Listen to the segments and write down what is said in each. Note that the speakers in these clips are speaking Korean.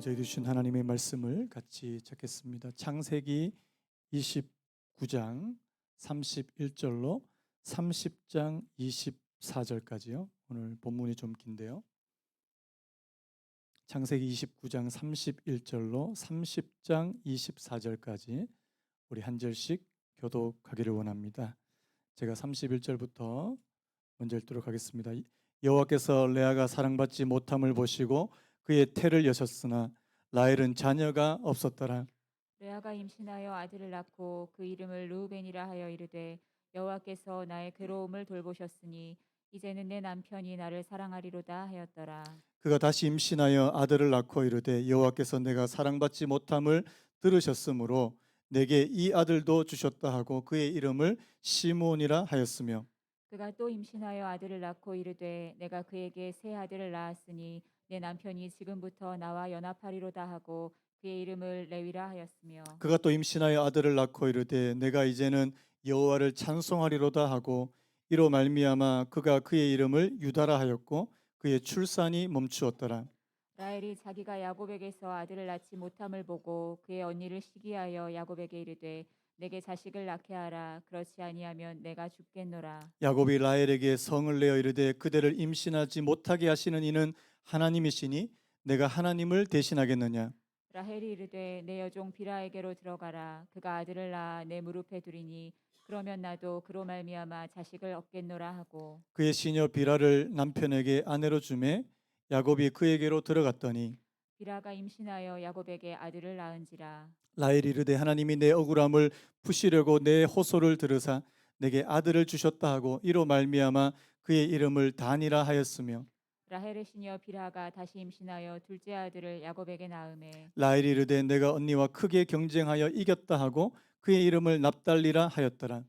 저희들 주신 하나님의 말씀을 같이 찾겠습니다. 창세기 29장 31절로 30장 24절까지요. 오늘 본문이 좀 긴데요. 창세기 29장 31절로 30장 24절까지 우리 한 절씩 교독하기를 원합니다. 제가 31절부터 먼저 읽도록 하겠습니다. 여호와께서 레아가 사랑받지 못함을 보시고 그의 태를 여셨으나 라헬은 자녀가 없었더라. 레아가 임신하여 아들을 낳고 그 이름을 르우벤이라 하여 이르되 여호와께서 나의 괴로움을 돌보셨으니 이제는 내 남편이 나를 사랑하리로다 하였더라. 그가 다시 임신하여 아들을 낳고 이르되 여호와께서 내가 사랑받지 못함을 들으셨으므로 내게 이 아들도 주셨다 하고 그의 이름을 시므온이라 하였으며 그가 또 임신하여 아들을 낳고 이르되 내가 그에게 새 아들을 낳았으니 내 남편이 지금부터 나와 연합하리로다 하고 그의 이름을 레위라 하였으며 그가 또 임신하여 아들을 낳고 이르되 내가 이제는 여호와를 찬송하리로다 하고 이로 말미암아 그가 그의 이름을 유다라 하였고 그의 출산이 멈추었더라. 라헬이 자기가 야곱에게서 아들을 낳지 못함을 보고 그의 언니를 시기하여 야곱에게 이르되 내게 자식을 낳게 하라. 그렇지 아니하면 내가 죽겠노라. 야곱이 라헬에게 성을 내어 이르되 그대를 임신하지 못하게 하시는 이는 하나님이시니 내가 하나님을 대신하겠느냐. 라헬이 이르되 내 여종 비라에게로 들어가라. 그가 아들을 낳아 내 무릎에 두리니 그러면 나도 그로 말미암아 자식을 얻겠노라 하고 그의 시녀 비라를 남편에게 아내로 주매 야곱이 그에게로 들어갔더니 비라가 임신하여 야곱에게 아들을 낳은지라. 라헬이 이르되 하나님이 내 억울함을 푸시려고 내 호소를 들으사 내게 아들을 주셨다 하고 이로 말미암아 그의 이름을 단이라 하였으며 라헬의 시녀 비라가 다시 임신하여 둘째 아들을 야곱에게 낳음에 라헬이 이르되 내가 언니와 크게 경쟁하여 이겼다 하고 그의 이름을 납달리라 하였더라.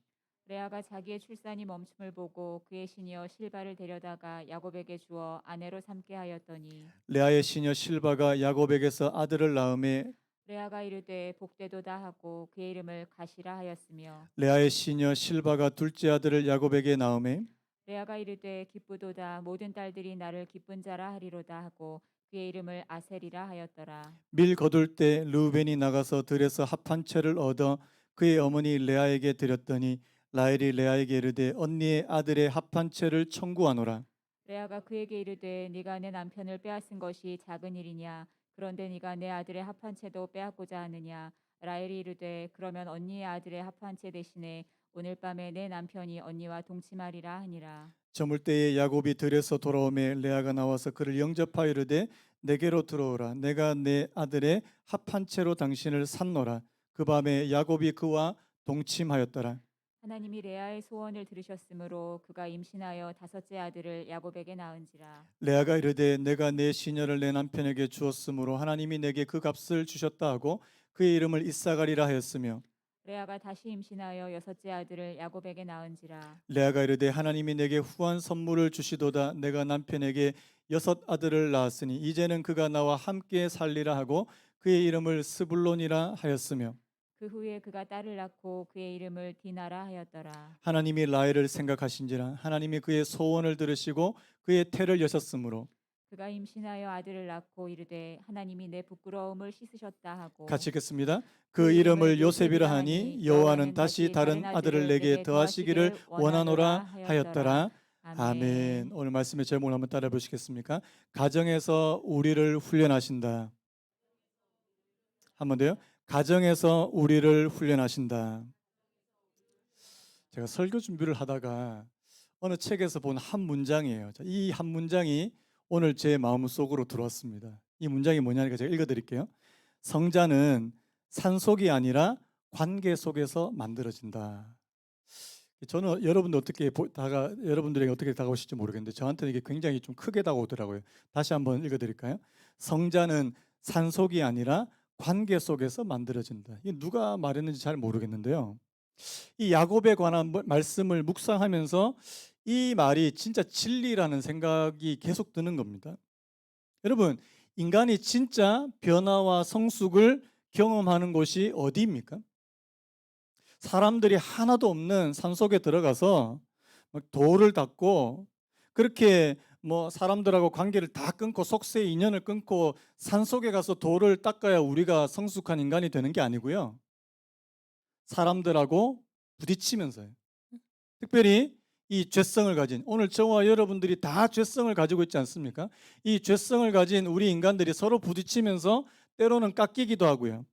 레아가 자기의 출산이 멈춤을 보고 그의 시녀 실바를 데려다가 야곱에게 주어 아내로 삼게 하였더니 레아의 시녀 실바가 야곱에게서 아들을 낳음에 레아가 이르되 복되도다 하고 그의 이름을 가시라 하였으며 레아의 시녀 실바가 둘째 아들을 야곱에게 낳음에 레아가 이르되 기쁘도다 모든 딸들이 나를 기쁜 자라 하리로다 하고 그의 이름을 아셀이라 하였더라. 밀 거둘 때 르우벤이 나가서 들에서 합 한 채를 얻어 그의 어머니 레아에게 드렸더니 라헬이 레아에게 이르되 언니의 아들의 합 한 채를 청구하노라. 레아가 그에게 이르되 네가 내 남편을 빼앗은 것이 작은 일이냐 그런데 네가 내 아들의 합한 채도 빼앗고자 하느냐. 라헬이 이르되 그러면 언니의 아들의 합한 채 대신에 오늘 밤에 내 남편이 언니와 동침하리라 하니라. 저물 때에 야곱이 들에서 돌아오매 레아가 나와서 그를 영접하여 이르되 내게로 들어오라. 내가 내 아들의 합 한 채로 당신을 샀노라. 그 밤에 야곱이 그와 동침하였더라. 하나님이 레아의 소원을 들으셨으므로 그가 임신하여 다섯째 아들을 야곱에게 낳은지라. 레아가 이르되 내가 내 시녀를 내 남편에게 주었으므로 하나님이 내게 그 값을 주셨다 하고 그의 이름을 이사가리라 하였으며 레아가 다시 임신하여 여섯째 아들을 야곱에게 낳은지라. 레아가 이르되 하나님이 내게 후한 선물을 주시도다. 내가 남편에게 여섯 아들을 낳았으니 이제는 그가 나와 함께 살리라 하고 그의 이름을 스불론이라 하였으며 그 후에 그가 딸을 낳고 그의 이름을 디나라 하였더라. 하나님이 라헬을 생각하신지라 하나님이 그의 소원을 들으시고 그의 태를 여셨으므로 그가 임신하여 아들을 낳고 이르되 하나님이 내 부끄러움을 씻으셨다 하고 같이 읽겠습니다. 그 그 이름을 요셉이라 하니 여호와는 다시 다른 아들을 내게 더하시기를 원하노라 하였더라. 아멘. 오늘 말씀의 제목을 한번 따라 보시겠습니까? 가정에서 우리를 훈련하신다. 한 번 더요. 가정에서 우리를 훈련하신다. 제가 설교 준비를 하다가 어느 책에서 본 한 문장이에요. 이 한 문장이 오늘 제 마음속으로 들어왔습니다. 이 문장이 뭐냐니까 제가 읽어드릴게요. 성자는 산속이 아니라 관계 속에서 만들어진다. 저는 여러분들에게 어떻게 다가오실지 모르겠는데 저한테는 이게 굉장히 좀 크게 다가오더라고요. 다시 한번 읽어드릴까요? 성자는 산속이 아니라 관계 속에서 만들어진다. 이게 누가 말했는지 잘 모르겠는데요. 이 야곱에 관한 말씀을 묵상하면서 이 말이 진짜 진리라는 생각이 계속 드는 겁니다. 여러분, 인간이 진짜 변화와 성숙을 경험하는 곳이 어디입니까? 사람들이 하나도 없는 산속에 들어가서 막 돌을 닦고 그렇게 뭐 사람들하고 관계를 다 끊고 속세 인연을 끊고 산속에 가서 돌을 닦아야 우리가 성숙한 인간이 되는 게 아니고요. 사람들하고 부딪히면서요. 특별히 이 죄성을 가진, 오늘 저와 여러분들이 다 죄성을 가지고 있지 않습니까? 이 죄성을 가진 우리 인간들이 서로 부딪히면서 때로는 깎이기도 하고요.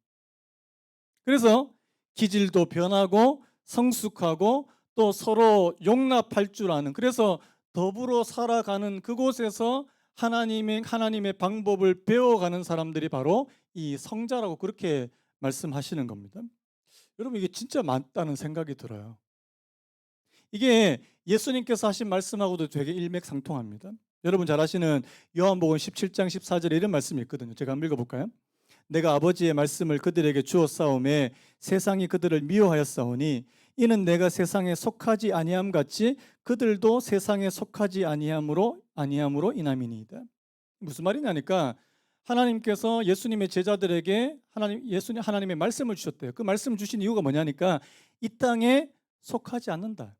그래서 기질도 변하고 성숙하고 또 서로 용납할 줄 아는, 그래서 더불어 살아가는 그곳에서 하나님의 방법을 배워가는 사람들이 바로 이 성자라고 그렇게 말씀하시는 겁니다. 여러분, 이게 진짜 맞다는 생각이 들어요. 이게 예수님께서 하신 말씀하고도 되게 일맥상통합니다. 여러분 잘 아시는 요한복음 17장 14절에 이런 말씀이 있거든요. 제가 한번 읽어볼까요? 내가 아버지의 말씀을 그들에게 주었사오매 세상이 그들을 미워하였사오니 이는 내가 세상에 속하지 아니함 같이 그들도 세상에 속하지 아니함으로 인함이니이다. 무슨 말이냐니까 하나님께서 예수님의 제자들에게 하나님의 말씀을 주셨대요. 그 말씀 주신 이유가 뭐냐니까 이 땅에 속하지 않는다.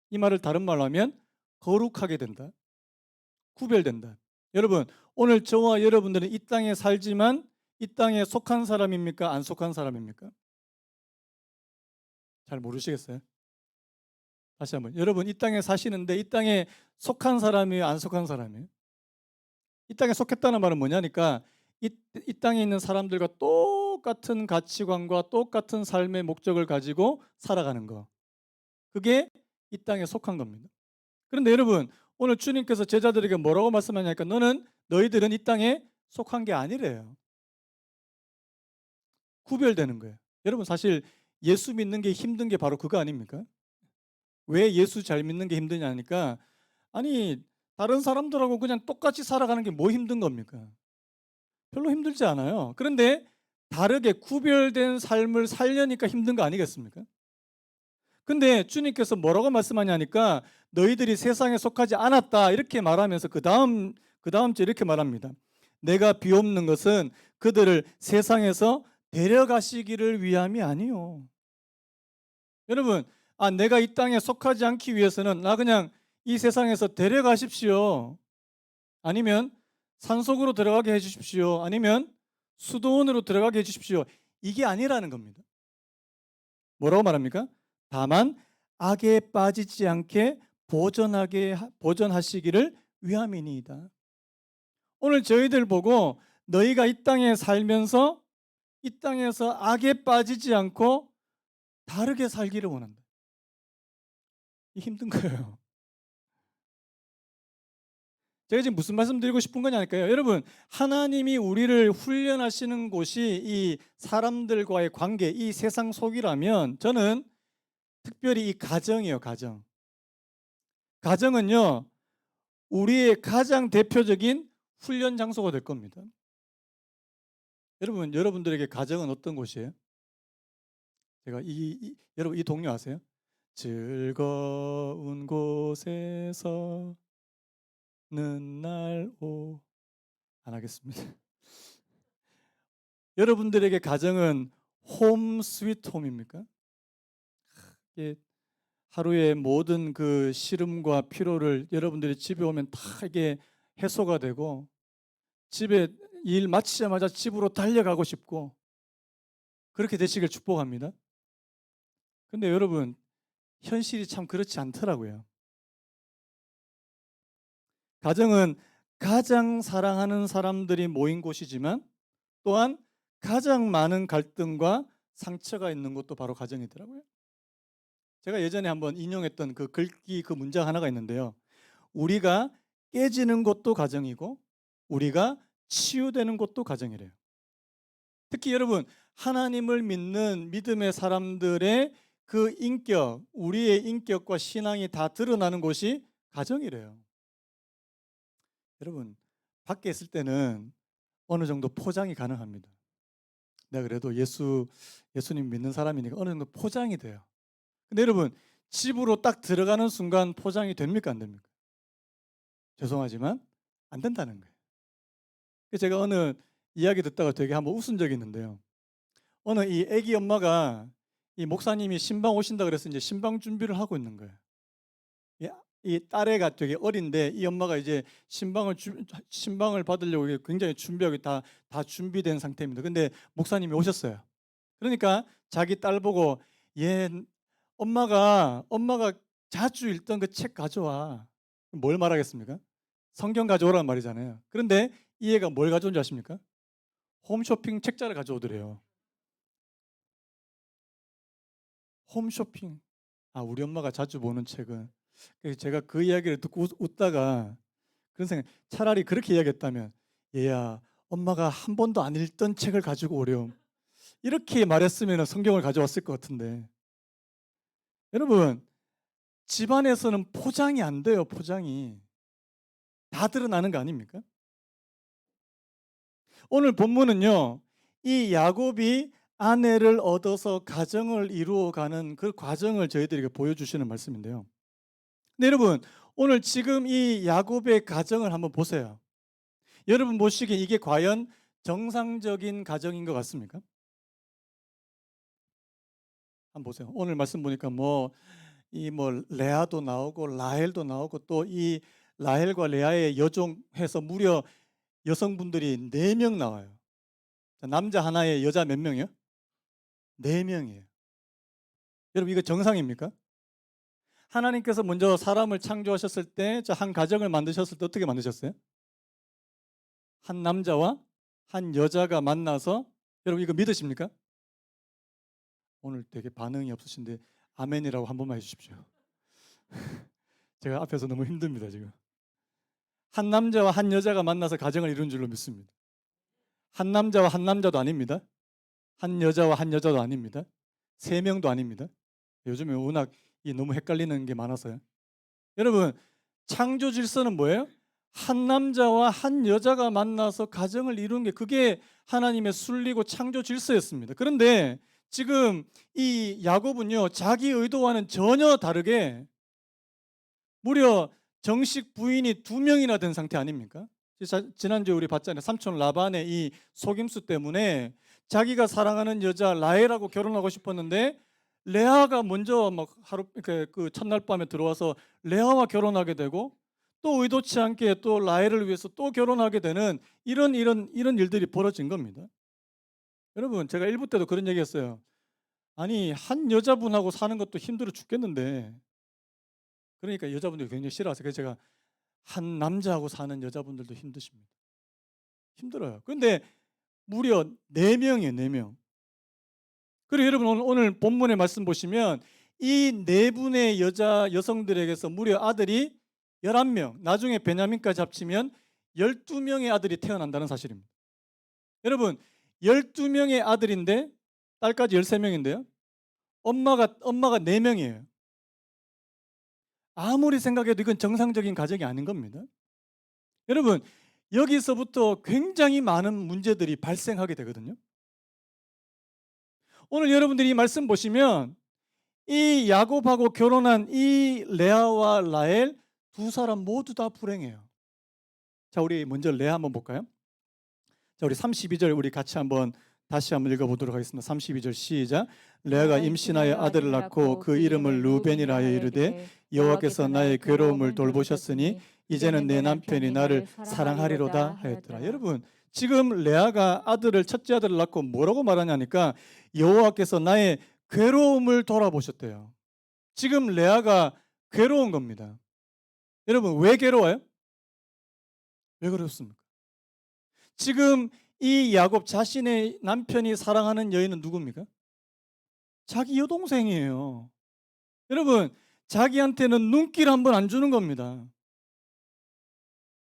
이 말을 다른 말로 하면 거룩하게 된다. 구별된다. 여러분, 오늘 저와 여러분들은 이 땅에 살지만 이 땅에 속한 사람입니까? 안 속한 사람입니까? 잘 모르시겠어요? 다시 한번. 여러분, 이 땅에 사시는데 이 땅에 속한 사람이에요? 안 속한 사람이에요? 이 땅에 속했다는 말은 뭐냐니까 이 땅에 있는 사람들과 똑같은 가치관과 똑같은 삶의 목적을 가지고 살아가는 거. 그게 이 땅에 속한 겁니다. 그런데 여러분, 오늘 주님께서 제자들에게 뭐라고 말씀하냐니까 너희들은 이 땅에 속한 게 아니래요. 구별되는 거예요. 여러분, 사실 예수 믿는 게 힘든 게 바로 그거 아닙니까? 왜 예수 잘 믿는 게 힘드냐니까 아니 다른 사람들하고 그냥 똑같이 살아가는 게 뭐 힘든 겁니까? 별로 힘들지 않아요. 그런데 다르게 구별된 삶을 살려니까 힘든 거 아니겠습니까? 근데 주님께서 뭐라고 말씀하냐니까 너희들이 세상에 속하지 않았다 이렇게 말하면서 그 다음 주 이렇게 말합니다. 내가 비옵는 것은 그들을 세상에서 데려가시기를 위함이 아니요. 여러분, 내가 이 땅에 속하지 않기 위해서는 나 그냥 이 세상에서 데려가십시오. 아니면 산속으로 들어가게 해주십시오. 아니면 수도원으로 들어가게 해주십시오. 이게 아니라는 겁니다. 뭐라고 말합니까? 다만 악에 빠지지 않게 보존하시기를 위함이니이다. 오늘 저희들 보고 너희가 이 땅에 살면서 이 땅에서 악에 빠지지 않고 다르게 살기를 원한다. 이 힘든 거예요. 제가 지금 무슨 말씀 드리고 싶은 거냐니까요. 여러분, 하나님이 우리를 훈련하시는 곳이 이 사람들과의 관계, 이 세상 속이라면 저는 특별히 이 가정이에요, 가정. 가정은요, 우리의 가장 대표적인 훈련 장소가 될 겁니다. 여러분들에게 가정은 어떤 곳이에요? 제가 여러분 이 동요 아세요? 즐거운 곳에서는 안 하겠습니다. 여러분들에게 가정은 홈 스위트 홈입니까? 이게 하루의 모든 그 시름과 피로를 여러분들이 집에 오면 다 이게 해소가 되고 집에 일 마치자마자 집으로 달려가고 싶고 그렇게 되시길 축복합니다. 근데 여러분, 현실이 참 그렇지 않더라고요. 가정은 가장 사랑하는 사람들이 모인 곳이지만 또한 가장 많은 갈등과 상처가 있는 곳도 바로 가정이더라고요. 제가 예전에 한번 인용했던 그 글귀 그 문장 하나가 있는데요. 우리가 깨지는 곳도 가정이고 우리가 치유되는 곳도 가정이래요. 특히 여러분, 하나님을 믿는 믿음의 사람들의 그 인격, 우리의 인격과 신앙이 다 드러나는 곳이 가정이래요. 여러분, 밖에 있을 때는 어느 정도 포장이 가능합니다. 내가 그래도 예수님 믿는 사람이니까 어느 정도 포장이 돼요. 근데 여러분, 집으로 딱 들어가는 순간 포장이 됩니까? 안 됩니까? 죄송하지만 안 된다는 거예요. 제가 어느 이야기 듣다가 되게 한번 웃은 적이 있는데요. 어느 이 아기 엄마가 이 목사님이 신방 오신다 그래서 이제 신방 준비를 하고 있는 거예요. 이 딸애가 되게 어린데 이 엄마가 이제 신방을 받으려고 이게 굉장히 준비하고 다 준비된 상태입니다. 근데 목사님이 오셨어요. 그러니까 자기 딸 보고 얘 엄마가 자주 읽던 그 책 가져와. 뭘 말하겠습니까? 성경 가져오란 말이잖아요. 그런데 이 애가 뭘 가져온 줄 아십니까? 홈쇼핑 책자를 가져오더래요. 홈쇼핑. 아, 우리 엄마가 자주 보는 책은. 그래서 제가 그 이야기를 듣고 웃다가 그런 생각, 차라리 그렇게 이야기했다면 얘야, 엄마가 한 번도 안 읽던 책을 가지고 오렴. 이렇게 말했으면 성경을 가져왔을 것 같은데. 여러분, 집안에서는 포장이 안 돼요, 포장이. 다 드러나는 거 아닙니까? 오늘 본문은요, 이 야곱이 아내를 얻어서 가정을 이루어가는 그 과정을 저희들에게 보여주시는 말씀인데요. 근데 여러분, 오늘 지금 이 야곱의 가정을 한번 보세요. 여러분 보시기에 이게 과연 정상적인 가정인 것 같습니까? 한번 보세요. 오늘 말씀 보니까 레아도 나오고 라헬도 나오고 또 이 라헬과 레아의 여종해서 무려 여성분들이 4명 나와요. 남자 하나에 여자 몇 명이요? 4명이에요. 여러분 이거 정상입니까? 하나님께서 먼저 사람을 창조하셨을 때, 한 가정을 만드셨을 때 어떻게 만드셨어요? 한 남자와 한 여자가 만나서, 여러분 이거 믿으십니까? 오늘 되게 반응이 없으신데 아멘이라고 한 번만 해주십시오. 제가 앞에서 너무 힘듭니다 지금. 한 남자와 한 여자가 만나서 가정을 이룬 줄로 믿습니다. 한 남자와 한 남자도 아닙니다. 한 여자와 한 여자도 아닙니다. 3명도 아닙니다. 요즘에 워낙 너무 헷갈리는 게 많아서요. 여러분, 창조 질서는 뭐예요? 한 남자와 한 여자가 만나서 가정을 이룬 게, 그게 하나님의 순리고 창조 질서였습니다. 그런데 지금 이 야곱은요, 자기 의도와는 전혀 다르게 무려 정식 부인이 2명이나 된 상태 아닙니까? 지난주에 우리 봤잖아요. 삼촌 라반의 이 속임수 때문에 자기가 사랑하는 여자 라헬하고 결혼하고 싶었는데 레아가 먼저 막 하루 그 첫날 밤에 들어와서 레아와 결혼하게 되고, 또 의도치 않게 또 라헬을 위해서 또 결혼하게 되는 이런 일들이 벌어진 겁니다. 여러분, 제가 1부 때도 그런 얘기했어요. 아니, 한 여자분하고 사는 것도 힘들어 죽겠는데, 그러니까 여자분들이 굉장히 싫어하세요. 그래서 제가 한 남자하고 사는 여자분들도 힘드십니다. 힘들어요. 그런데 무려 4명이에요, 4명. 그리고 여러분 오늘 본문의 말씀 보시면 이 4분의 여성들에게서 무려 아들이 11명, 나중에 베냐민까지 합치면 12명의 아들이 태어난다는 사실입니다. 여러분, 12명의 아들인데 딸까지 13명인데요. 엄마가 4명이에요. 아무리 생각해도 이건 정상적인 가정이 아닌 겁니다. 여러분, 여기서부터 굉장히 많은 문제들이 발생하게 되거든요. 오늘 여러분들이 이 말씀 보시면 이 야곱하고 결혼한 이 레아와 라헬 2사람 모두 다 불행해요. 자, 우리 먼저 레아 한번 볼까요? 자, 우리 32절 우리 같이 다시 한번 읽어보도록 하겠습니다. 32절 시작. 레아가 임신하여 아들을 낳고 그 이름을 루벤이라 하여 이르되 여호와께서 나의 괴로움을 돌보셨으니 이제는 내 남편이 나를 사랑하리로다 하였더라. 여러분, 지금 레아가 첫째 아들을 낳고 뭐라고 말하냐니까 여호와께서 나의 괴로움을 돌아보셨대요. 지금 레아가 괴로운 겁니다. 여러분, 왜 괴로워요? 왜 그렇습니까? 지금 이 야곱 자신의 남편이 사랑하는 여인은 누굽니까? 자기 여동생이에요. 여러분, 자기한테는 눈길 한 번 안 주는 겁니다.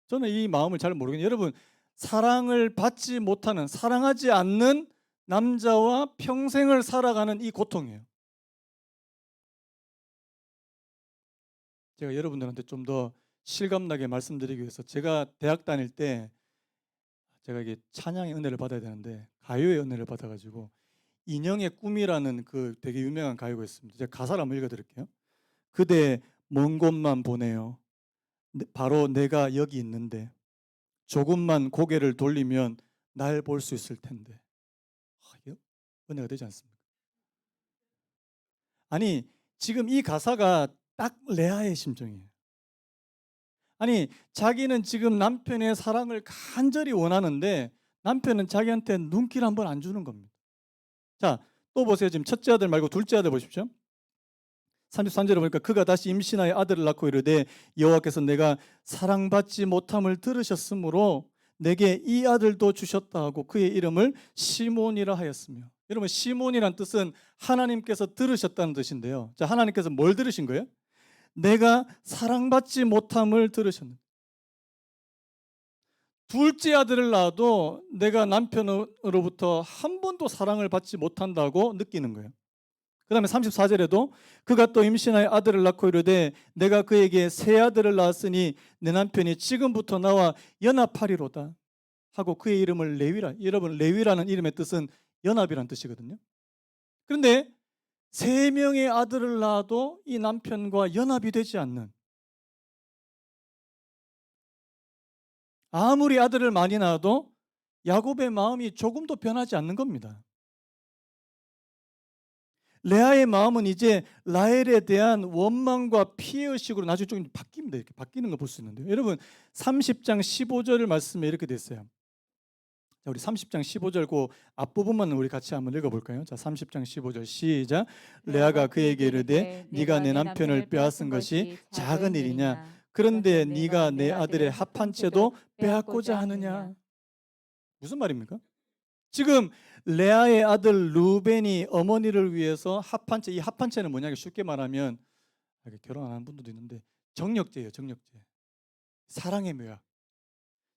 저는 이 마음을 잘 모르겠는데, 여러분, 사랑을 받지 못하는, 사랑하지 않는 남자와 평생을 살아가는 이 고통이에요. 제가 여러분들한테 좀 더 실감나게 말씀드리기 위해서, 제가 대학 다닐 때 제가 이게 찬양의 은혜를 받아야 되는데 가요의 은혜를 받아가지고 인형의 꿈이라는 그 되게 유명한 가요가 있습니다. 제가 가사를 한번 읽어드릴게요. 그대 먼 곳만 보내요. 바로 내가 여기 있는데 조금만 고개를 돌리면 날 볼 수 있을 텐데. 이게 은혜가 되지 않습니까? 아니, 지금 이 가사가 딱 레아의 심정이에요. 아니, 자기는 지금 남편의 사랑을 간절히 원하는데 남편은 자기한테 눈길 한 번 안 주는 겁니다. 자, 또 보세요. 지금 첫째 아들 말고 둘째 아들 보십시오. 33절에 보니까 그가 다시 임신하여 아들을 낳고 이르되 여호와께서 내가 사랑받지 못함을 들으셨으므로 내게 이 아들도 주셨다 하고 그의 이름을 시몬이라 하였으며. 여러분, 시몬이란 뜻은 하나님께서 들으셨다는 뜻인데요. 자, 하나님께서 뭘 들으신 거예요? 내가 사랑받지 못함을 들으셨는. 둘째 아들을 낳아도 내가 남편으로부터 한 번도 사랑을 받지 못한다고 느끼는 거예요. 그 다음에 34절에도 그가 또 임신하여 아들을 낳고 이르되 내가 그에게 새 아들을 낳았으니 내 남편이 지금부터 나와 연합하리로다 하고 그의 이름을 레위라. 여러분, 레위라는 이름의 뜻은 연합이라는 뜻이거든요. 그런데 세 명의 아들을 낳아도 이 남편과 연합이 되지 않는, 아무리 아들을 많이 낳아도 야곱의 마음이 조금도 변하지 않는 겁니다. 레아의 마음은 이제 라헬에 대한 원망과 피해의식으로 나중에 좀 바뀝니다. 이렇게 바뀌는 거 볼 수 있는데요. 여러분, 30장 15절 말씀에 이렇게 됐어요. 자, 우리 30장 15절 그 앞부분만 우리 같이 한번 읽어볼까요? 자, 30장 15절 시작. 레아가 그에게 이르되 네가 내 남편을 빼앗은 것이 작은 일이냐? 그런데 네가 내 아들의 합한 채도 빼앗고자 하느냐? 무슨 말입니까? 지금 레아의 아들 루벤이 어머니를 위해서 합한채, 이 합한채는 뭐냐? 쉽게 말하면 결혼 안 한 분들도 있는데 정력제예요, 정력제. 사랑의 묘약.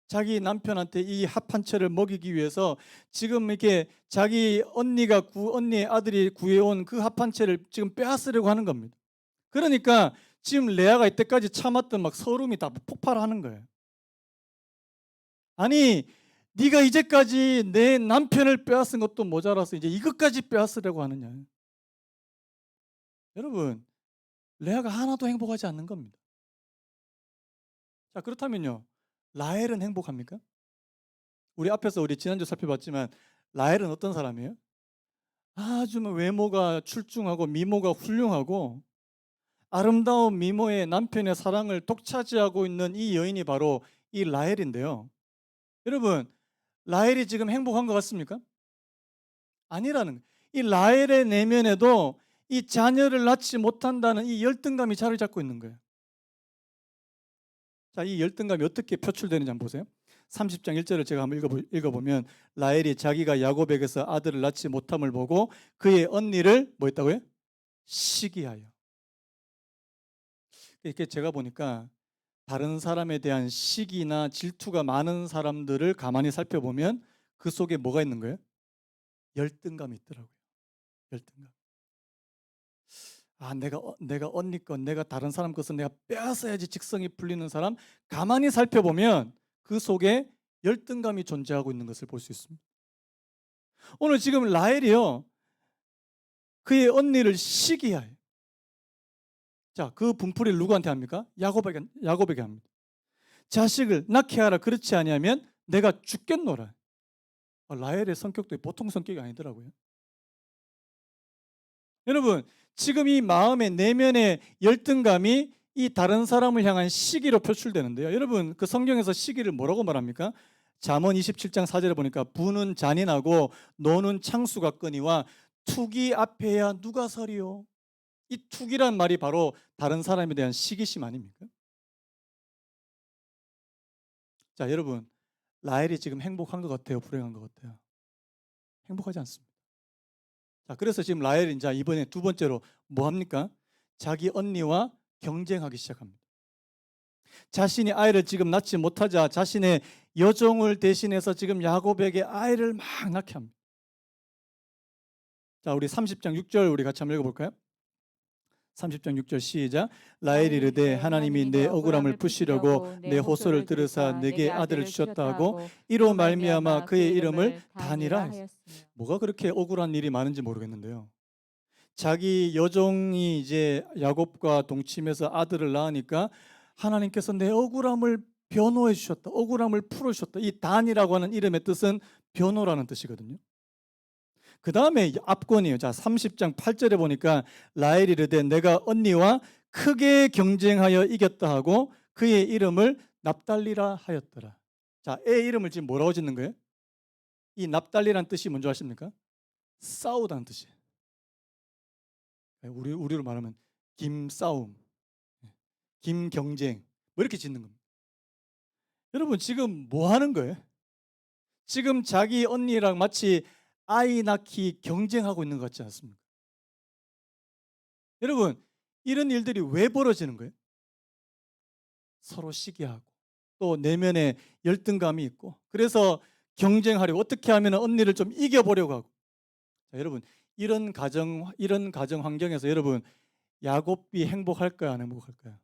자기 남편한테 이 합한채를 먹이기 위해서 지금 이렇게 자기 언니의 아들이 구해온 그 합한채를 지금 빼앗으려고 하는 겁니다. 그러니까 지금 레아가 이때까지 참았던 막 서름이 다 폭발하는 거예요. 아니, 네가 이제까지 내 남편을 빼앗은 것도 모자라서 이제 이것까지 빼앗으려고 하느냐. 여러분, 레아가 하나도 행복하지 않는 겁니다. 자, 그렇다면요, 라헬은 행복합니까? 우리 앞에서 우리 지난주 살펴봤지만 라헬은 어떤 사람이에요? 아주 외모가 출중하고 미모가 훌륭하고 아름다운 미모의 남편의 사랑을 독차지하고 있는 이 여인이 바로 이 라헬인데요. 여러분, 라헬이 지금 행복한 것 같습니까? 아니라는 거예요. 이 라헬의 내면에도 이 자녀를 낳지 못한다는 이 열등감이 자리 잡고 있는 거예요. 자, 이 열등감이 어떻게 표출되는지 한번 보세요. 30장 1절을 제가 한번 읽어보면 라헬이 자기가 야곱에게서 아들을 낳지 못함을 보고 그의 언니를 뭐 했다고요? 시기하여. 이렇게 제가 보니까 다른 사람에 대한 시기나 질투가 많은 사람들을 가만히 살펴보면 그 속에 뭐가 있는 거예요? 열등감이 있더라고요. 열등감. 아, 내가 언니 것, 내가 다른 사람 것을 내가 빼앗아야지 직성이 풀리는 사람, 가만히 살펴보면 그 속에 열등감이 존재하고 있는 것을 볼 수 있습니다. 오늘 지금 라헬이요, 그의 언니를 시기하여. 자, 그 분풀이를 누구한테 합니까? 야곱에게 합니다. 자식을 낳게 하라, 그렇지 아니하면 내가 죽겠노라. 라헬의 성격도 보통 성격이 아니더라고요. 여러분, 지금 이 마음의 내면의 열등감이 이 다른 사람을 향한 시기로 표출되는데요. 여러분, 그 성경에서 시기를 뭐라고 말합니까? 잠언 27장 4절에 보니까 부는 잔인하고 노는 창수가 끄니와 투기 앞에야 누가 서리요? 이 투기란 말이 바로 다른 사람에 대한 시기심 아닙니까? 자, 여러분, 라헬이 지금 행복한 것 같아요? 불행한 것 같아요? 행복하지 않습니다. 자, 그래서 지금 라헬이 이제 이번에 두 번째로 뭐 합니까? 자기 언니와 경쟁하기 시작합니다. 자신이 아이를 지금 낳지 못하자 자신의 여종을 대신해서 지금 야곱에게 아이를 막 낳게 합니다. 자, 우리 30장 6절 우리 같이 한번 읽어볼까요? 30장 6절 시작. 라헬이 이르되 하나님이 내 억울함을 푸시려고 내 호소를 들으사 내게 아들을 주셨다 하고 이로 말미암아 그의 이름을 단이라 했습니다. 뭐가 그렇게 억울한 일이 많은지 모르겠는데요. 자기 여종이 이제 야곱과 동침해서 아들을 낳으니까 하나님께서 내 억울함을 변호해 주셨다. 억울함을 풀어 주셨다. 이 단이라고 하는 이름의 뜻은 변호라는 뜻이거든요. 그 다음에 앞권이에요. 자, 30장 8절에 보니까 라헬이 이르되 내가 언니와 크게 경쟁하여 이겼다 하고 그의 이름을 납달리라 하였더라. 자, 애 이름을 지금 뭐라고 짓는 거예요? 이 납달리란 뜻이 뭔지 아십니까? 싸우다는 뜻이에요. 우리로 말하면 김싸움, 김경쟁 뭐 이렇게 짓는 겁니다. 여러분 지금 뭐 하는 거예요? 지금 자기 언니랑 마치 아이 낳기 경쟁하고 있는 것 같지 않습니까? 여러분 이런 일들이 왜 벌어지는 거예요? 서로 시기하고 또 내면에 열등감이 있고 그래서 경쟁하려고 어떻게 하면 언니를 좀 이겨보려고 하고. 자, 여러분 이런 가정 환경에서 여러분 야곱이 행복할까요 안 행복할까요?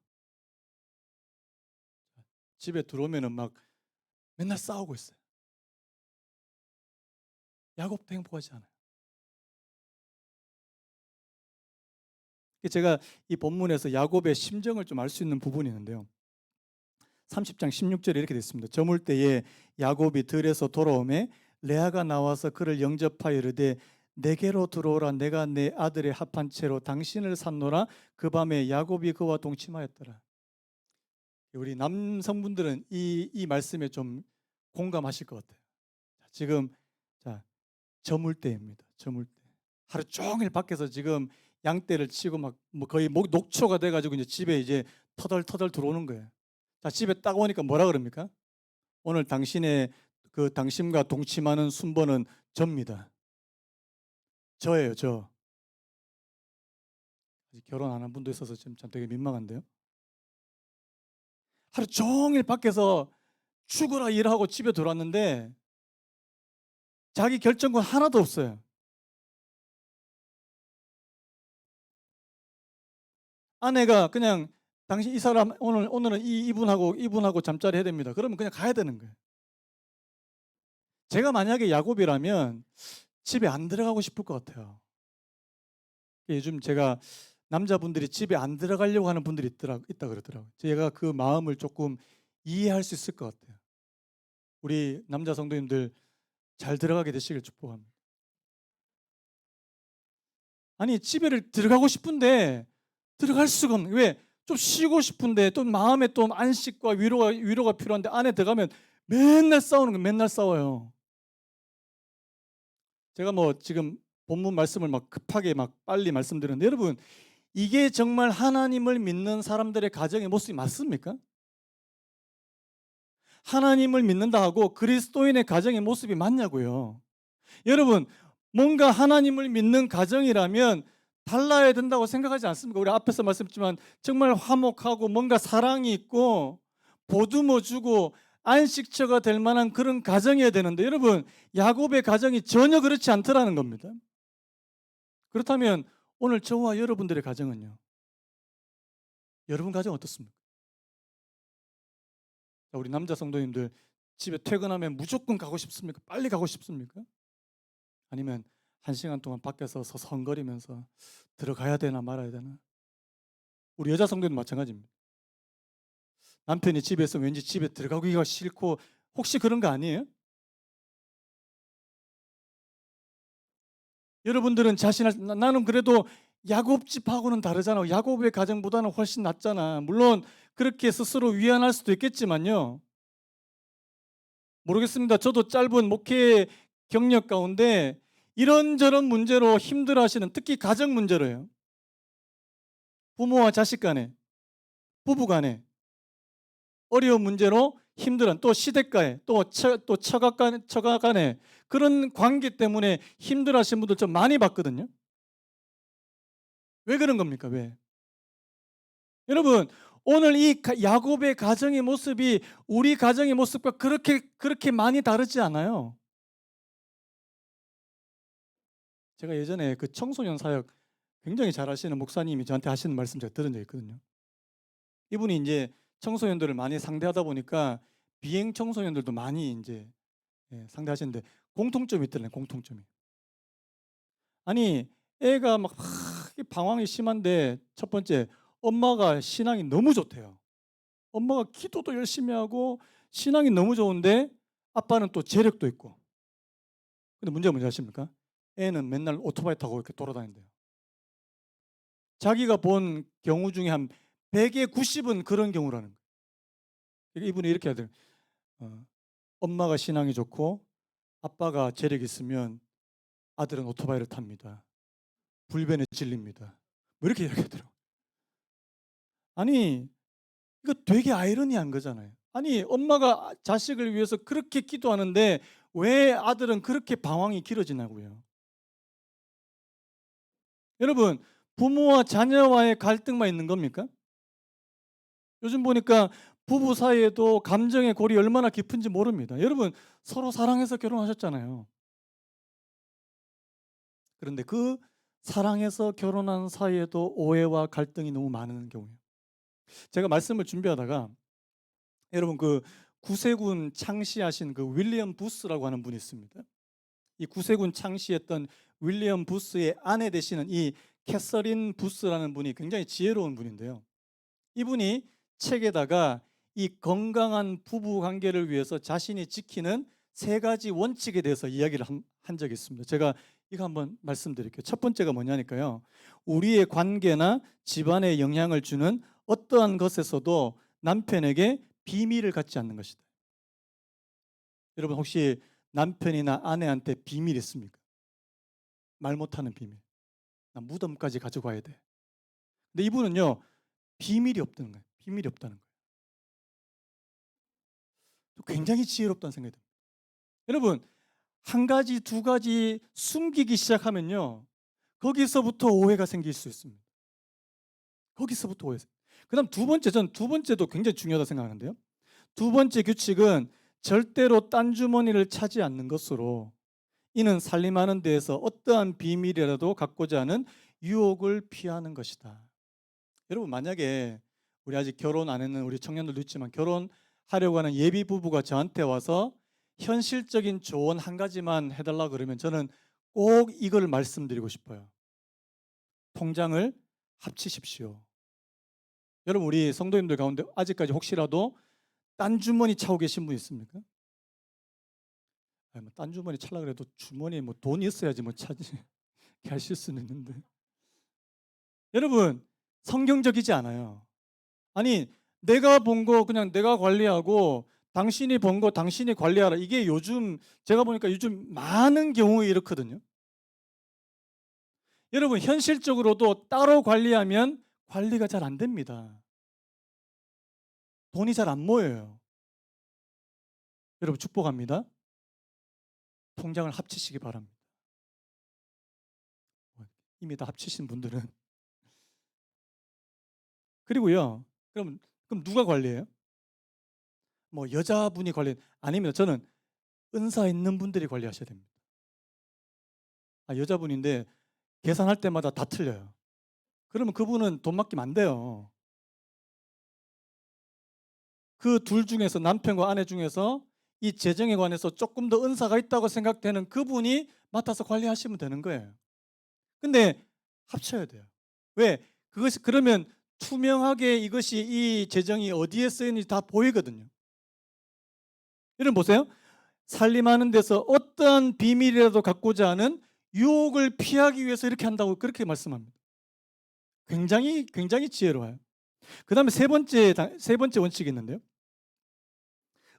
집에 들어오면은 막 맨날 싸우고 있어요. 야곱도 행복하지 않아요. 제가 이 본문에서 야곱의 심정을 좀 알 수 있는 부분이 있는데요. 30장 16절에 이렇게 되어 있습니다. 저물 때에 야곱이 들에서 돌아오매 레아가 나와서 그를 영접하여 이르되 내게로 들어오라. 내가 내 아들의 합한 채로 당신을 샀노라. 그 밤에 야곱이 그와 동침하였더라. 우리 남성분들은 이 말씀에 좀 공감하실 것 같아요. 지금 자 저물 때입니다. 저물 때. 하루 종일 밖에서 지금 양떼를 치고 막 뭐 거의 녹초가 돼가지고 이제 집에 이제 터덜터덜 들어오는 거예요. 자 집에 딱 오니까 뭐라 그럽니까? 오늘 당신의 그 당신과 동침하는 순번은 접니다. 저예요, 저. 아직 결혼 안 한 분도 있어서 지금 참 되게 민망한데요. 하루 종일 밖에서 죽으라 일하고 집에 들어왔는데 자기 결정권 하나도 없어요. 아내가 그냥 당신 이 사람 오늘은 이분하고 잠자리 해야 됩니다. 그러면 그냥 가야 되는 거예요. 제가 만약에 야곱이라면 집에 안 들어가고 싶을 것 같아요. 요즘 제가 남자분들이 집에 안 들어가려고 하는 분들이 있다 그러더라고요. 제가 그 마음을 조금 이해할 수 있을 것 같아요. 우리 남자 성도님들 잘 들어가게 되시길 축복합니다. 아니 집에를 들어가고 싶은데 들어갈 수가 없는. 왜? 좀 쉬고 싶은데 또 마음에 또 안식과 위로가 필요한데 안에 들어가면 맨날 싸우는 거 맨날 싸워요. 제가 뭐 지금 본문 말씀을 막 급하게 막 빨리 말씀드렸는데 여러분 이게 정말 하나님을 믿는 사람들의 가정의 모습이 맞습니까? 하나님을 믿는다 하고 그리스도인의 가정의 모습이 맞냐고요. 여러분 뭔가 하나님을 믿는 가정이라면 달라야 된다고 생각하지 않습니까? 우리 앞에서 말씀했지만 정말 화목하고 뭔가 사랑이 있고 보듬어 주고 안식처가 될 만한 그런 가정이어야 되는데 여러분 야곱의 가정이 전혀 그렇지 않더라는 겁니다. 그렇다면 오늘 저와 여러분들의 가정은요? 여러분 가정 어떻습니까? 우리 남자 성도님들 집에 퇴근하면 무조건 가고 싶습니까? 빨리 가고 싶습니까? 아니면 1시간 동안 밖에서 서성거리면서 들어가야 되나 말아야 되나? 우리 여자 성도는 마찬가지입니다. 남편이 집에 있으면 왠지 집에 들어가기가 싫고 혹시 그런 거 아니에요? 여러분들은 나는 그래도 야곱 집하고는 다르잖아. 야곱의 가정보다는 훨씬 낫잖아. 물론 그렇게 스스로 위안할 수도 있겠지만요. 모르겠습니다. 저도 짧은 목회 경력 가운데 이런저런 문제로 힘들어하시는 특히 가정 문제로요. 부모와 자식 간에, 부부 간에 어려운 문제로 힘들은 또 시댁가에 또 처가 간에 그런 관계 때문에 힘들어하시는 분들 좀 많이 봤거든요. 왜 그런 겁니까? 왜? 여러분 오늘 이 야곱의 가정의 모습이 우리 가정의 모습과 그렇게 많이 다르지 않아요. 제가 예전에 그 청소년 사역 굉장히 잘하시는 목사님이 저한테 하시는 말씀 제가 들은 적 있거든요. 이분이 이제 청소년들을 많이 상대하다 보니까 비행 청소년들도 많이 이제 상대하시는데 공통점이 있더라고요. 공통점이. 아니 애가 막 방황이 심한데 첫 번째 엄마가 신앙이 너무 좋대요. 엄마가 기도도 열심히 하고 신앙이 너무 좋은데 아빠는 또 재력도 있고. 근데 문제가 뭔지 아십니까? 애는 맨날 오토바이 타고 이렇게 돌아다닌대요. 자기가 본 경우 중에 한 100에 90은 그런 경우라는 거예요. 이분이 이렇게 해야 돼요. 어, 엄마가 신앙이 좋고 아빠가 재력이 있으면 아들은 오토바이를 탑니다. 불변에 질립니다. 뭐 이렇게 이야기하더라고요. 아니, 이거 되게 아이러니한 거잖아요. 아니, 엄마가 자식을 위해서 그렇게 기도하는데 왜 아들은 그렇게 방황이 길어지냐고요. 여러분, 부모와 자녀와의 갈등만 있는 겁니까? 요즘 보니까 부부 사이에도 감정의 골이 얼마나 깊은지 모릅니다. 여러분, 서로 사랑해서 결혼하셨잖아요. 그런데 그 사랑해서 결혼한 사이에도 오해와 갈등이 너무 많은 경우예요. 제가 말씀을 준비하다가 여러분 그 구세군 창시하신 그 윌리엄 부스라고 하는 분이 있습니다. 이 구세군 창시했던 윌리엄 부스의 아내 되시는 이 캐서린 부스라는 분이 굉장히 지혜로운 분인데요. 이분이 책에다가 이 건강한 부부 관계를 위해서 자신이 지키는 세 가지 원칙에 대해서 이야기를 한 적이 있습니다. 제가 이거 한번 말씀드릴게요. 첫 번째가 뭐냐니까요. 우리의 관계나 집안에 영향을 주는 어떠한 것에서도 남편에게 비밀을 갖지 않는 것이다. 여러분 혹시 남편이나 아내한테 비밀 있습니까? 말 못하는 비밀. 나 무덤까지 가져가야 돼. 근데 이분은요 비밀이 없다는 거예요. 비밀이 없다는 거예요. 굉장히 지혜롭다는 생각이 듭니다. 여러분 한 가지 두 가지 숨기기 시작하면요 거기서부터 오해가 생길 수 있습니다. 거기서부터 오해. 그다음 두 번째, 전 두 번째도 굉장히 중요하다고 생각하는데요. 두 번째 규칙은 절대로 딴 주머니를 차지 않는 것으로 이는 살림하는 데에서 어떠한 비밀이라도 갖고자 하는 유혹을 피하는 것이다. 여러분 만약에 우리 아직 결혼 안 했는 우리 청년들도 있지만 결혼하려고 하는 예비 부부가 저한테 와서 현실적인 조언 한 가지만 해달라 그러면 저는 꼭 이걸 말씀드리고 싶어요. 통장을 합치십시오. 여러분 우리 성도님들 가운데 아직까지 혹시라도 딴 주머니 차고 계신 분 있습니까? 뭐 딴 주머니 차려 그래도 주머니에 뭐 돈이 있어야지 뭐 차지 하실 수는 있는데 여러분 성경적이지 않아요. 아니 내가 번 거 그냥 내가 관리하고 당신이 번 거 당신이 관리하라. 이게 요즘 제가 보니까 요즘 많은 경우에 이렇거든요. 여러분 현실적으로도 따로 관리하면 관리가 잘 안 됩니다. 돈이 잘 안 모여요. 여러분 축복합니다. 통장을 합치시기 바랍니다. 이미 다 합치신 분들은 그리고요. 그럼 누가 관리해요? 뭐 여자분이 아닙니다. 저는 은사 있는 분들이 관리하셔야 됩니다. 여자분인데 계산할 때마다 다 틀려요. 그러면 그분은 돈 맡기면 안 돼요. 그 둘 중에서 남편과 아내 중에서 이 재정에 관해서 조금 더 은사가 있다고 생각되는 그분이 맡아서 관리하시면 되는 거예요. 근데 합쳐야 돼요. 왜? 그것이 그러면 투명하게 이것이 이 재정이 어디에 쓰이는지 다 보이거든요. 여러분 보세요. 살림하는 데서 어떠한 비밀이라도 갖고자 하는 유혹을 피하기 위해서 이렇게 한다고 그렇게 말씀합니다. 굉장히 지혜로워요. 그다음에 세 번째 원칙이 있는데요.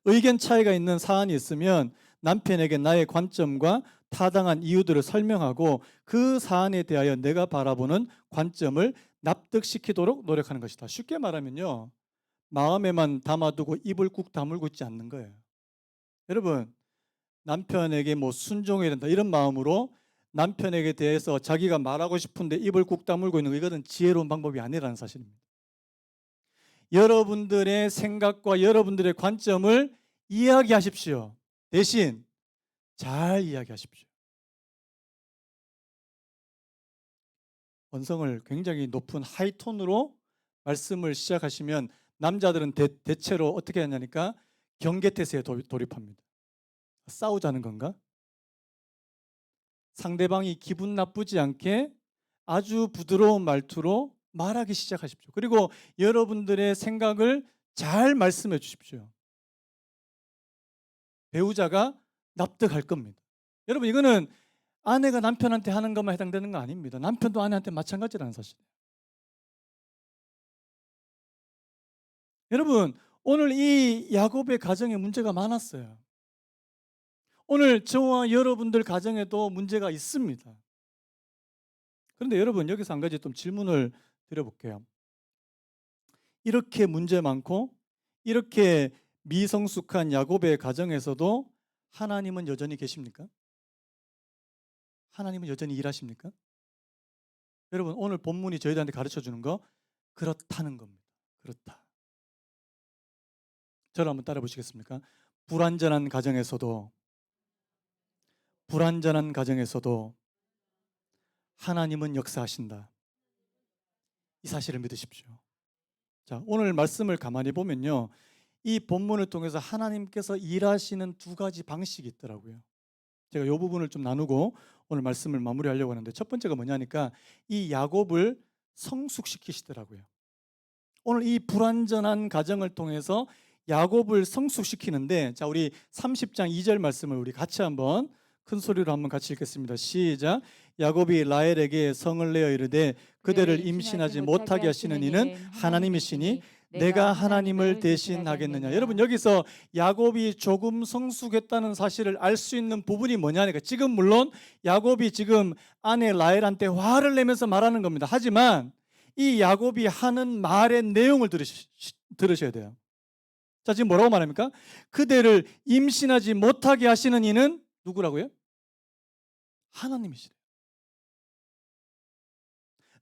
의견 차이가 있는 사안이 있으면 남편에게 나의 관점과 타당한 이유들을 설명하고 그 사안에 대하여 내가 바라보는 관점을 납득시키도록 노력하는 것이다. 쉽게 말하면요. 마음에만 담아두고 입을 꾹 다물고 있지 않는 거예요. 여러분 남편에게 뭐 순종해야 된다 이런 마음으로 남편에게 대해서 자기가 말하고 싶은데 입을 꾹 다물고 있는 거 이것은 지혜로운 방법이 아니라는 사실입니다. 여러분들의 생각과 여러분들의 관점을 이야기하십시오. 대신 잘 이야기하십시오. 언성을 굉장히 높은 하이톤으로 말씀을 시작하시면 남자들은 대체로 어떻게 하냐니까 경계태세에 돌입합니다. 싸우자는 건가? 상대방이 기분 나쁘지 않게 아주 부드러운 말투로 말하기 시작하십시오. 그리고 여러분들의 생각을 잘 말씀해 주십시오. 배우자가 납득할 겁니다. 여러분 이거는 아내가 남편한테 하는 것만 해당되는 거 아닙니다. 남편도 아내한테 마찬가지라는 사실이에요. 여러분 오늘 이 야곱의 가정에 문제가 많았어요. 오늘 저와 여러분들 가정에도 문제가 있습니다. 그런데 여러분, 여기서 한 가지 좀 질문을 드려볼게요. 이렇게 문제 많고 이렇게 미성숙한 야곱의 가정에서도 하나님은 여전히 계십니까? 하나님은 여전히 일하십니까? 여러분, 오늘 본문이 저희들한테 가르쳐 주는 거 그렇다는 겁니다. 그렇다. 저를 한번 따라 보시겠습니까? 불완전한 가정에서도 하나님은 역사하신다. 이 사실을 믿으십시오. 자, 오늘 말씀을 가만히 보면요, 이 본문을 통해서 하나님께서 일하시는 두 가지 방식이 있더라고요. 제가 이 부분을 좀 나누고 오늘 말씀을 마무리하려고 하는데, 첫 번째가 뭐냐니까 이 야곱을 성숙시키시더라고요. 오늘 이 불완전한 가정을 통해서 야곱을 성숙시키는데, 자, 우리 30장 2절 말씀을 우리 같이 한번 큰 소리로 한번 같이 읽겠습니다. 시작. 야곱이 라헬에게 성을 내어 이르되 그대를 임신하지 못하게 하시는 이는 하나님이시니 내가 하나님을 대신하겠느냐. 여러분, 여기서 야곱이 조금 성숙했다는 사실을 알 수 있는 부분이 뭐냐니까, 지금 물론 야곱이 지금 아내 라헬한테 화를 내면서 말하는 겁니다. 하지만 이 야곱이 하는 말의 내용을 들으셔야 돼요. 자, 지금 뭐라고 말합니까? 그대를 임신하지 못하게 하시는 이는 누구라고요? 하나님이시래요.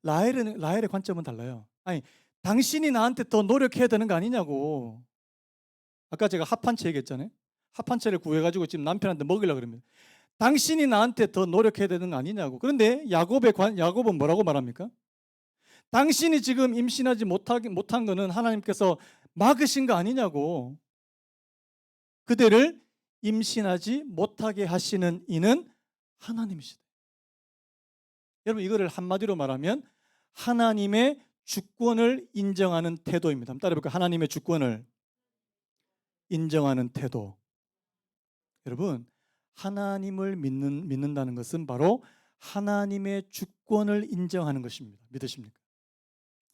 라헬의 관점은 달라요. 아니, 당신이 나한테 더 노력해야 되는 거 아니냐고. 아까 제가 합한채 얘기했잖아요. 합한채를 구해가지고 지금 남편한테 먹이려고 그럽니다. 당신이 나한테 더 노력해야 되는 거 아니냐고. 그런데 야곱은 뭐라고 말합니까? 당신이 지금 임신하지 못한 거는 하나님께서 막으신 거 아니냐고. 그대를 임신하지 못하게 하시는 이는 하나님이시다. 여러분, 이거를 한마디로 말하면 하나님의 주권을 인정하는 태도입니다. 한번 따라해볼까요? 하나님의 주권을 인정하는 태도. 여러분, 하나님을 믿는다는 것은 바로 하나님의 주권을 인정하는 것입니다. 믿으십니까?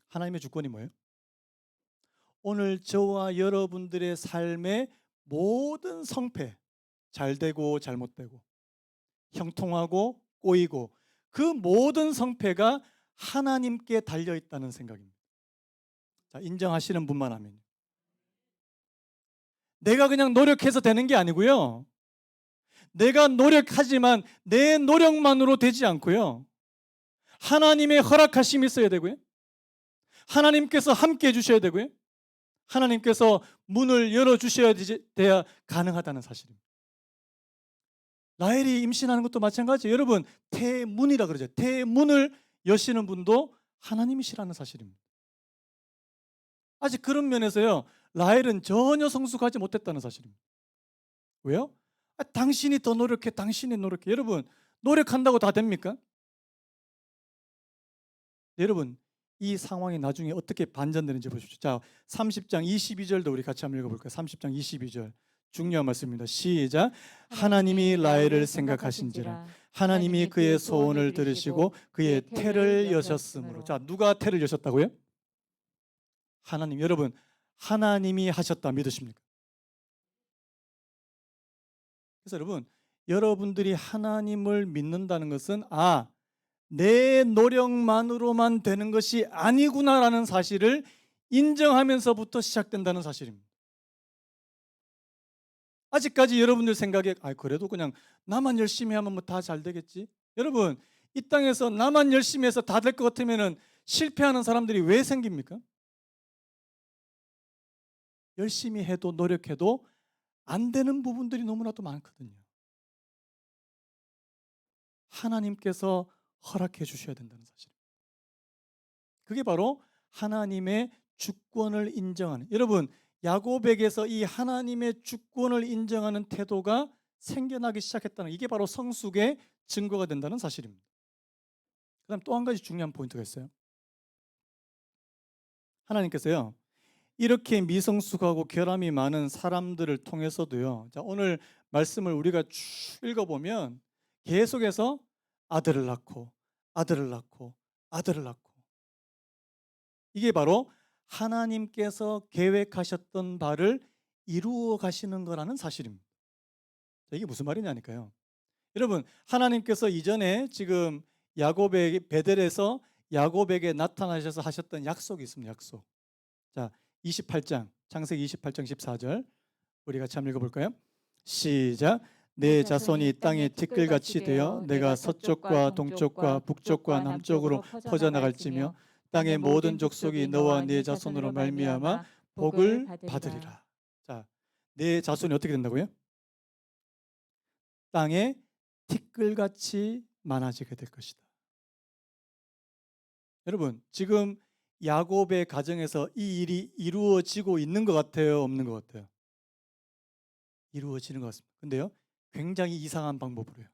하나님의 주권이 뭐예요? 오늘 저와 여러분들의 삶의 모든 성패, 잘되고 잘못되고 형통하고 꼬이고 그 모든 성패가 하나님께 달려있다는 생각입니다. 자, 인정하시는 분만 하면. 내가 그냥 노력해서 되는 게 아니고요, 내가 노력하지만 내 노력만으로 되지 않고요, 하나님의 허락하심이 있어야 되고요, 하나님께서 함께 해주셔야 되고요, 하나님께서 문을 열어주셔야 돼야 가능하다는 사실입니다. 라헬이 임신하는 것도 마찬가지예요. 여러분, 태문이라 그러죠. 태문을 여시는 분도 하나님이시라는 사실입니다. 아직 그런 면에서요, 라헬은 전혀 성숙하지 못했다는 사실입니다. 왜요? 당신이 더 노력해, 당신이 노력해. 여러분, 노력한다고 다 됩니까? 여러분, 이 상황이 나중에 어떻게 반전되는지 보십시오. 자, 30장 22절도 우리 같이 한번 읽어볼까요? 30장 22절 중요한 말씀입니다. 시작. 하나님이 라헬을 생각하신지라 하나님이 그의 소원을 들으시고 그의 태를 여셨으므로. 자, 누가 태를 여셨다고요? 하나님. 여러분, 하나님이 하셨다 믿으십니까? 그래서 여러분, 여러분들이 하나님을 믿는다는 것은 내 노력만으로만 되는 것이 아니구나라는 사실을 인정하면서부터 시작된다는 사실입니다. 아직까지 여러분들 생각에 그래도 그냥 나만 열심히 하면 뭐 다 잘 되겠지. 여러분, 이 땅에서 나만 열심히 해서 다 될 것 같으면 실패하는 사람들이 왜 생깁니까? 열심히 해도 노력해도 안 되는 부분들이 너무나도 많거든요. 하나님께서 허락해 주셔야 된다는 사실입니다. 그게 바로 하나님의 주권을 인정하는, 여러분, 야곱에게서 이 하나님의 주권을 인정하는 태도가 생겨나기 시작했다는, 이게 바로 성숙의 증거가 된다는 사실입니다. 그다음 또 한 가지 중요한 포인트가 있어요. 하나님께서요, 이렇게 미성숙하고 결함이 많은 사람들을 통해서도요, 자, 오늘 말씀을 우리가 쭉 읽어보면 계속해서 아들을 낳고 아들을 낳고 아들을 낳고, 이게 바로 하나님께서 계획하셨던 바를 이루어 가시는 거라는 사실입니다. 이게 무슨 말이냐니까요. 여러분, 하나님께서 이전에 지금 야곱의 베델에서 야곱에게 나타나셔서 하셨던 약속이 있습니다. 약속. 자, 28장 창세기 28장 14절 우리 같이 한번 읽어볼까요? 시작. 내 자손이 땅에 티끌같이 되어 내가 서쪽과 동쪽과 북쪽과 남쪽으로 퍼져나갈지며 땅의 모든 족속이 너와 네 자손으로 말미암아 복을 받으리라. 자, 내 자손이 어떻게 된다고요? 땅에 티끌같이 많아지게 될 것이다. 여러분, 지금 야곱의 가정에서 이 일이 이루어지고 있는 것 같아요? 없는 것 같아요? 이루어지는 것 같습니다. 근데요, 굉장히 이상한 방법으로요.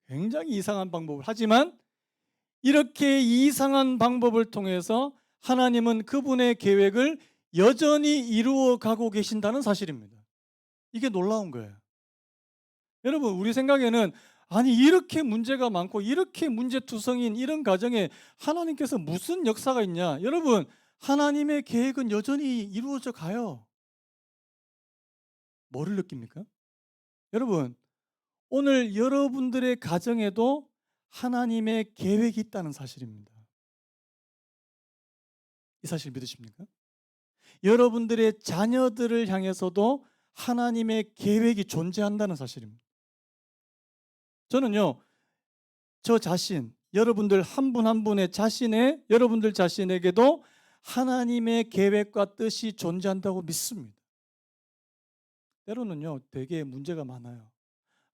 굉장히 이상한 방법을 하지만 이렇게 이상한 방법을 통해서 하나님은 그분의 계획을 여전히 이루어 가고 계신다는 사실입니다. 이게 놀라운 거예요. 여러분, 우리 생각에는 아니 이렇게 문제가 많고 이렇게 문제투성인 이런 가정에 하나님께서 무슨 역사가 있냐? 여러분, 하나님의 계획은 여전히 이루어져 가요. 뭐를 느낍니까? 여러분, 오늘 여러분들의 가정에도 하나님의 계획이 있다는 사실입니다. 이 사실 믿으십니까? 여러분들의 자녀들을 향해서도 하나님의 계획이 존재한다는 사실입니다. 저는요, 저 자신, 여러분들 한 분 한 분의 자신의 여러분들 자신에게도 하나님의 계획과 뜻이 존재한다고 믿습니다. 때로는요, 되게 문제가 많아요.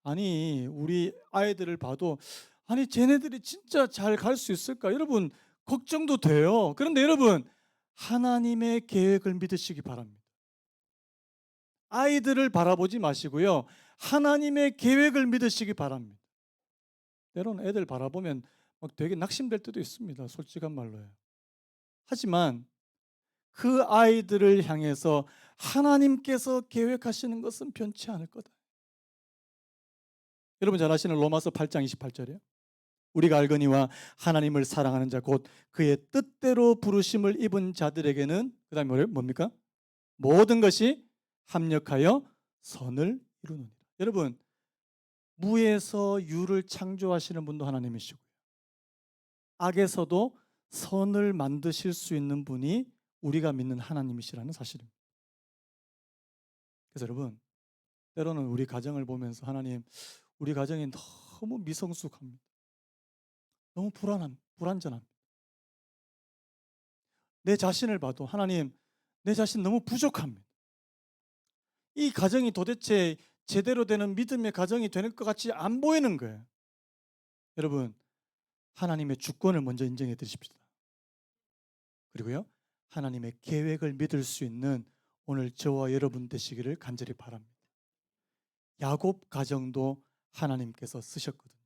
아니, 우리 아이들을 봐도 아니, 쟤네들이 진짜 잘 갈 수 있을까? 여러분, 걱정도 돼요. 그런데 여러분, 하나님의 계획을 믿으시기 바랍니다. 아이들을 바라보지 마시고요, 하나님의 계획을 믿으시기 바랍니다. 때로는 애들 바라보면 막 되게 낙심될 때도 있습니다. 솔직한 말로요. 하지만 그 아이들을 향해서 하나님께서 계획하시는 것은 변치 않을 거다. 여러분 잘 아시는 로마서 8장 28절이에요. 우리가 알거니와 하나님을 사랑하는 자 곧 그의 뜻대로 부르심을 입은 자들에게는 그 다음에 뭡니까? 모든 것이 합력하여 선을 이루느니라. 여러분, 무에서 유를 창조하시는 분도 하나님이시고요, 악에서도 선을 만드실 수 있는 분이 우리가 믿는 하나님이시라는 사실입니다. 그래서 여러분, 때로는 우리 가정을 보면서 하나님, 우리 가정이 너무 미성숙합니다. 너무 불완전합니다. 내 자신을 봐도 하나님, 내 자신 너무 부족합니다. 이 가정이 도대체 제대로 되는 믿음의 가정이 되는 것 같이 안 보이는 거예요. 여러분, 하나님의 주권을 먼저 인정해 드립시다. 그리고요, 하나님의 계획을 믿을 수 있는 오늘 저와 여러분 되시기를 간절히 바랍니다. 야곱 가정도 하나님께서 쓰셨거든요.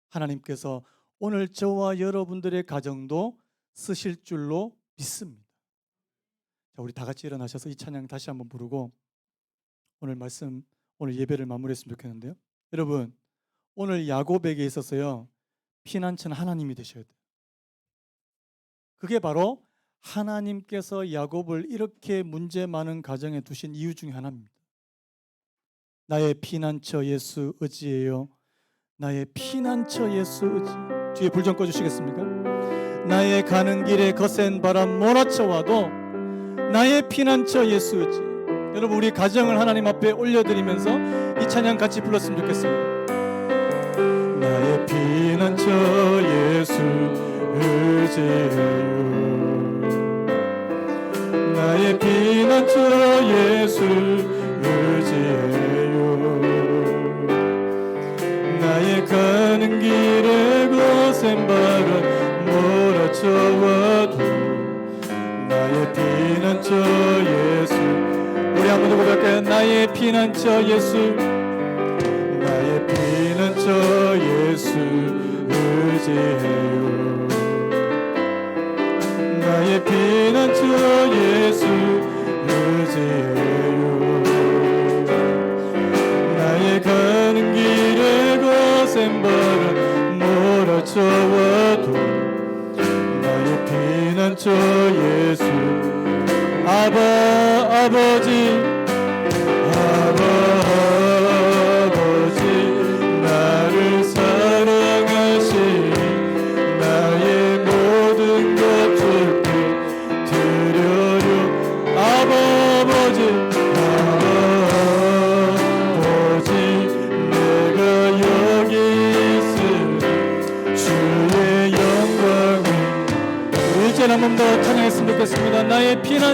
하나님께서 오늘 저와 여러분들의 가정도 쓰실 줄로 믿습니다. 자, 우리 다 같이 일어나셔서 이 찬양 다시 한번 부르고 오늘 예배를 마무리했으면 좋겠는데요. 여러분, 오늘 야곱에게 있어서요, 피난처는 하나님이 되셔야 돼요. 그게 바로 하나님께서 야곱을 이렇게 문제 많은 가정에 두신 이유 중에 하나입니다. 나의 피난처 예수 의지해요. 나의 피난처 예수 의지. 뒤에 불 좀 꺼주시겠습니까? 나의 가는 길에 거센 바람 몰아쳐와도 나의 피난처 예수 의지. 여러분, 우리 가정을 하나님 앞에 올려드리면서 이 찬양 같이 불렀으면 좋겠습니다. 나의 피난처 예수 의지해요. 나의 피난처 예수 의지해요. 나의 가는 길에 거센 바람 몰아쳐와도 나의 피난처 예수. 우리 한번 더 고백할까요? 나의 피난처 예수. 나의 피난처 예수 의지해요. 나의 피난처 예수 의지해요. 나의 가는 길에 거센 바람 몰아쳐와도 나의 피난처 예수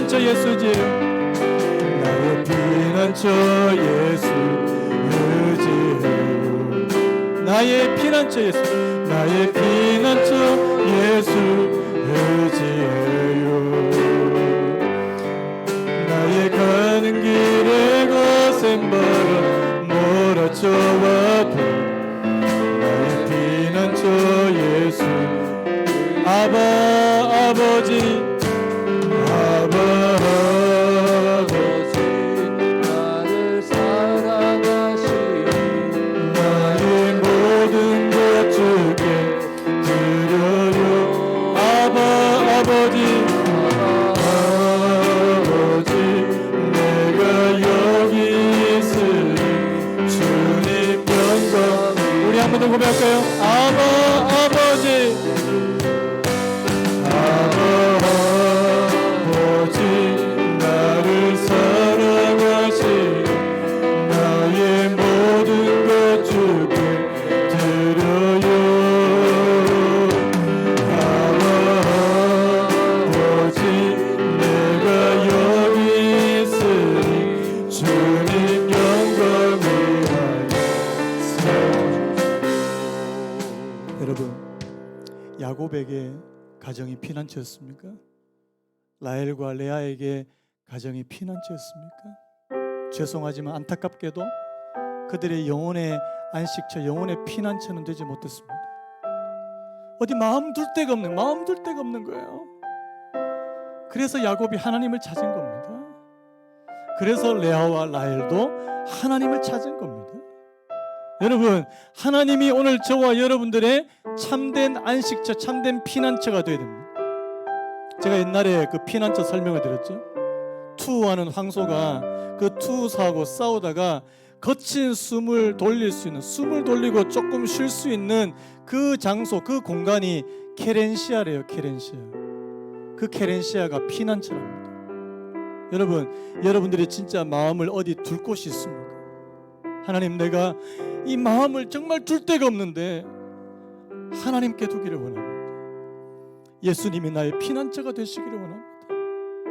피난처 예수지요. 나의 피난처 예수 의지해요. 나의 피난처 예수, 나의 피난처 예수 의지해요. 나의 가는 길에 거센 바람 몰아쳐와도 나의 피난처 예수. 아버지 나를 사랑하시니 나의 모든 것 주께 드려요. 아버지 내가 여기 있으니 주님 영광. 우리 한 번 더 고백할까요? 아버지 나를 사랑하시니 나의 모든 것 주께 드려요. 아버지 내가 여기 있으니 주님 영광 위하여 세워주시옵소서. 여러분, 야곱에게 가정이 피난처였습니까? 라헬과 레아에게 가정이 피난처였습니까? 죄송하지만 안타깝게도 그들의 영혼의 안식처, 영혼의 피난처는 되지 못했습니다. 어디 마음 둘 데가 없는 거예요. 그래서 야곱이 하나님을 찾은 겁니다. 그래서 레아와 라헬도 하나님을 찾은 겁니다. 여러분, 하나님이 오늘 저와 여러분들의 참된 안식처, 참된 피난처가 되어야 됩니다. 제가 옛날에 그 피난처 설명을 드렸죠. 투우하는 황소가 그 투우사하고 싸우다가 거친 숨을 돌릴 수 있는, 숨을 돌리고 조금 쉴 수 있는 그 장소, 그 공간이 케렌시아래요. 케렌시아. 그 케렌시아가 피난처랍니다. 여러분, 여러분들이 진짜 마음을 어디 둘 곳이 있습니까? 하나님, 내가 이 마음을 정말 둘 데가 없는데 하나님께 두기를 원합니다. 예수님이 나의 피난처가 되시기를 원합니다.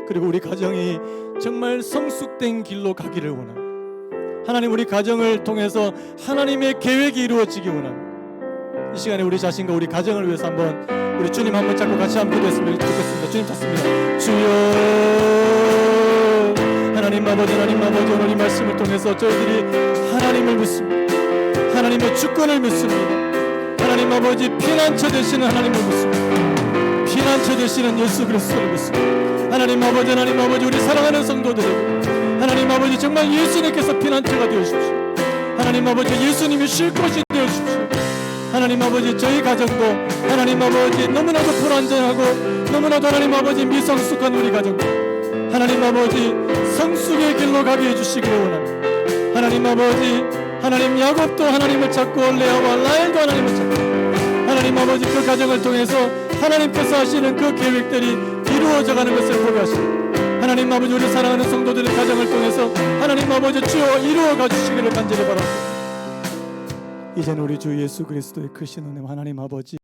그리고 우리 가정이 정말 성숙된 길로 가기를 원합니다. 하나님, 우리 가정을 통해서 하나님의 계획이 이루어지기 원합니다. 이 시간에 우리 자신과 우리 가정을 위해서 한번 우리 주님 한번 잡고 같이 한번 기도했으면 좋겠습니다. 주님 찾습니다. 주여, 하나님 아버지, 오늘 이 말씀을 통해서 저희들이 하나님을 믿습니다. 하나님의 주권을 믿습니다. 하나님 아버지, 피난처 되시는 하나님을 믿습니다. 피난처 되시는 예수 그리스도를 믿습니다. 하나님 아버지, 우리 사랑하는 성도들에게 하나님 아버지, 정말 예수님께서 피난처가 되어주십시오. 하나님 아버지, 예수님이 쉴 곳이 되어주십시오. 하나님 아버지, 저희 가정도 하나님 아버지 너무나도 불완전하고 너무나도 하나님 아버지 미성숙한 우리 가정도 하나님 아버지 성숙의 길로 가게 해주시기를 원합니다. 하나님 아버지, 하나님 야곱도 하나님을 찾고 레아와 라헬도 하나님을 찾고 하나님 아버지 그 가정을 통해서 하나님께서 하시는 그 계획들이 이루어져가는 것을 보게 하시고 하나님 아버지, 우리 사랑하는 성도들의 가정을 통해서 하나님 아버지 주여 이루어가 주시기를 간절히 바랍니다. 이제는 우리 주 예수 그리스도의 크신 은혜 하나님 아버지